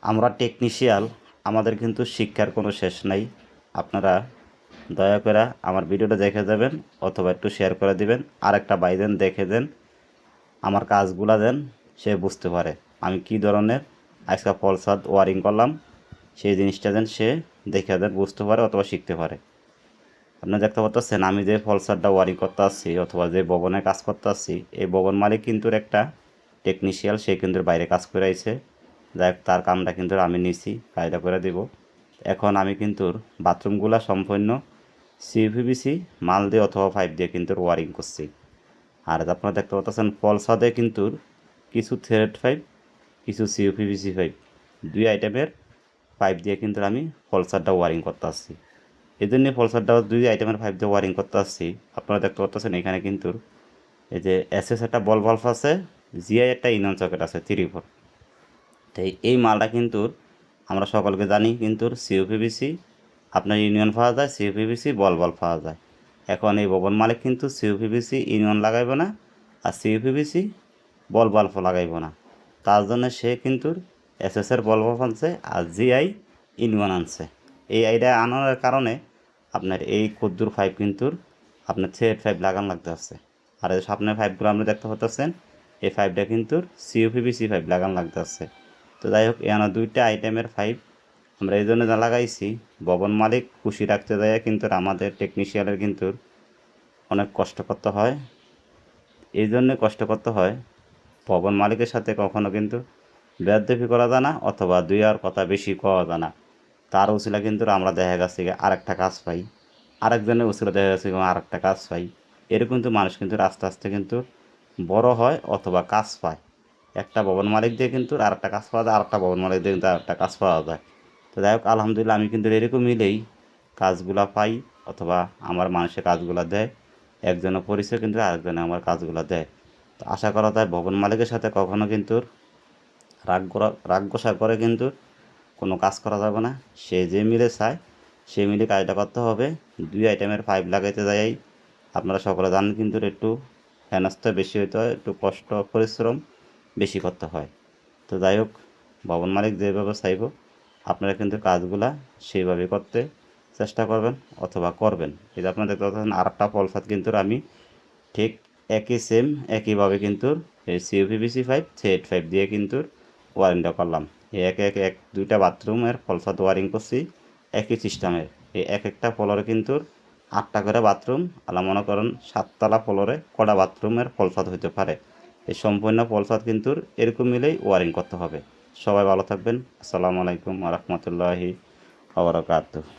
আমরা টেকনিশিয়াল, আমাদের কিন্তু শিক্ষার কোনো শেষ নাই। আপনারা দয়া করে আমার ভিডিওটা দেখে যাবেন অথবা একটু শেয়ার করে দিবেন, আর একটা বাইদেন দেখে দেন, আমার কাজগুলা দেন সে বুঝতে পারে আমি কি ধরনের আজকে ফলসাদ ওয়ারিং করলাম, সেই জিনিসটা দেন সে দেখে দেন বুঝতে পারে অথবা শিখতে পারে। আপনি দেখতে পাচ্ছেন আমি যে ফলসারটা ওয়ারিং করতে আসছি অথবা যে ভবনে কাজ করতে আসছি, এই ভবন মালিক কিন্তু একটা টেকনিশিয়াল, সে কিন্তু বাইরে কাজ করে আইছে। যাই হোক, তার কামটা কিন্তু আমি নিছি, কায়দা করে দিব। এখন আমি কিন্তু বাথরুমগুলা সম্পূর্ণ সিউপিভিসি মাল দিয়ে অথবা পাইপ দিয়ে কিন্তু ওয়ারিং করছি। আর আপনারা দেখতে পাচ্ছেন ফলসাদে কিন্তু কিছু থ্রেড পাইপ, কিছু সিউপিভিসি পাইপ, দুই আইটেমের পাইপ দিয়ে কিন্তু আমি ফলসারটা ওয়ারিং করতে আসছি। এই জন্য ফলসারটা দুই আইটেমের পাইপ দিয়ে ওয়ারিং করতে আসছি। আপনারা দেখতে পাচ্ছেন এখানে কিন্তু এই যে এসএস একটা বল বাল্ব আছে, জিআই একটা ইনন সকেট আছে 3 4। তো এই মালটা কিন্তু আমরা সকলকে জানি কিন্তু সিউপিভিসি আপনার ইউনিয়ন পাওয়া যায়, সিউপিভিসি বল বাল্ব পাওয়া যায়। এখন এই ভবন মালিক কিন্তু সিউপিভিসি ইউনিয়ন লাগাইব না, আর সিউপিভিসি বল বাল্বও লাগাইব না। তার জন্য সে কিন্তু এসএসের বল বাল্ব আনছে আর জিআই ইউনিয়ন আনছে। এই আইডিয়া আনার কারণে আপনার এই ক্ষুদ্র পাইপ কিন্তু আপনার থ্রেড পাইপ লাগানো লাগতে আছে। আর এই সামনের পাইপগুলো আপনি দেখতে পাচ্ছেন, এই পাইপটা কিন্তু সিউপিভিসি পাইপ লাগানো লাগতে আছে। তো যাই হোক, এখানে দুইটা আইটেমের পাইপ আমরা এই জন্য লাগাইছি, ভবন মালিক খুশি রাখতে যায় কিন্তু আমাদের টেকনিশিয়ানের কিন্তু অনেক কষ্ট করতে হয়। এই জন্যে কষ্ট করতে হয়, ভবন মালিকের সাথে কখনো কিন্তু বেয়াদবি করা যায় না অথবা দুই আর কথা বেশি কওয়া যায় না। তার উচিলা কিন্তু আমরা দেখা গেছে আরেকটা কাজ পাই, আরেকজনের উচিলা দেখা গেছে আরেকটা কাজ পাই। এরকম কিন্তু মানুষ কিন্তু আস্তে আস্তে কিন্তু বড় হয় অথবা কাজ পায়। একটা ভবন মালিক দিয়ে কিন্তু আরেকটা কাজ পাওয়া যায়, আরেকটা ভবন মালিক দিয়ে কিন্তু আরেকটা কাজ পাওয়া যায়। তো যাই হোক, আলহামদুলিল্লাহ আমি কিন্তু এরকম মিলেই কাজগুলা পাই অথবা আমার মানুষের কাজগুলা দেয়। একজনের পরিচয় কিন্তু আরেকজনে আমার কাজগুলা দেয়। তো আশা করা যায় ভবন মালিকের সাথে কখনো কিন্তু রাগ গোসা করে কিন্তু কোনো কাজ করা যাবে না। সে যে মিলে চায় সে মিলে কাজটা করতে হবে। দুই আইটেমের পাইপ লাগাইতে যাই আপনারা সকলে জানেন কিন্তু একটু হেনস্থা বেশি হইতে হয়, একটু কষ্ট পরিশ্রম বেশি করতে হয়। তো যাই হোক, ভবন মালিক যেভাবে চাইব আপনারা কিন্তু কাজগুলা সেইভাবে করতে চেষ্টা করবেন অথবা করবেন। এই যে আপনারা দেখতে পাচ্ছেন আরেকটা ফলসাদ কিন্তু আমি ঠিক একই সেম একইভাবে কিন্তু এই সিউপিভিসি পাইপ থ্রেড পাইপ দিয়ে কিন্তু ওয়ারিংটা করলাম। এই এক দুইটা বাথরুমের ফলসাদ ওয়ারিং করছি একই সিস্টেমের। এই এক একটা ফ্লোরে কিন্তু 8টা করে বাথরুম, আলা মনে করেন 7তলা ফ্লোরে কটা বাথরুমের ফলসাদ হইতে পারে। এই সম্পূর্ণ ফলসাদ কিন্তু এরকম মিলেই ওয়ারিং করতে হবে। সবাই ভালো থাকবেন। আসসালামু আলাইকুম ওয়া রাহমাতুল্লাহি ওয়া বারাকাতুহু।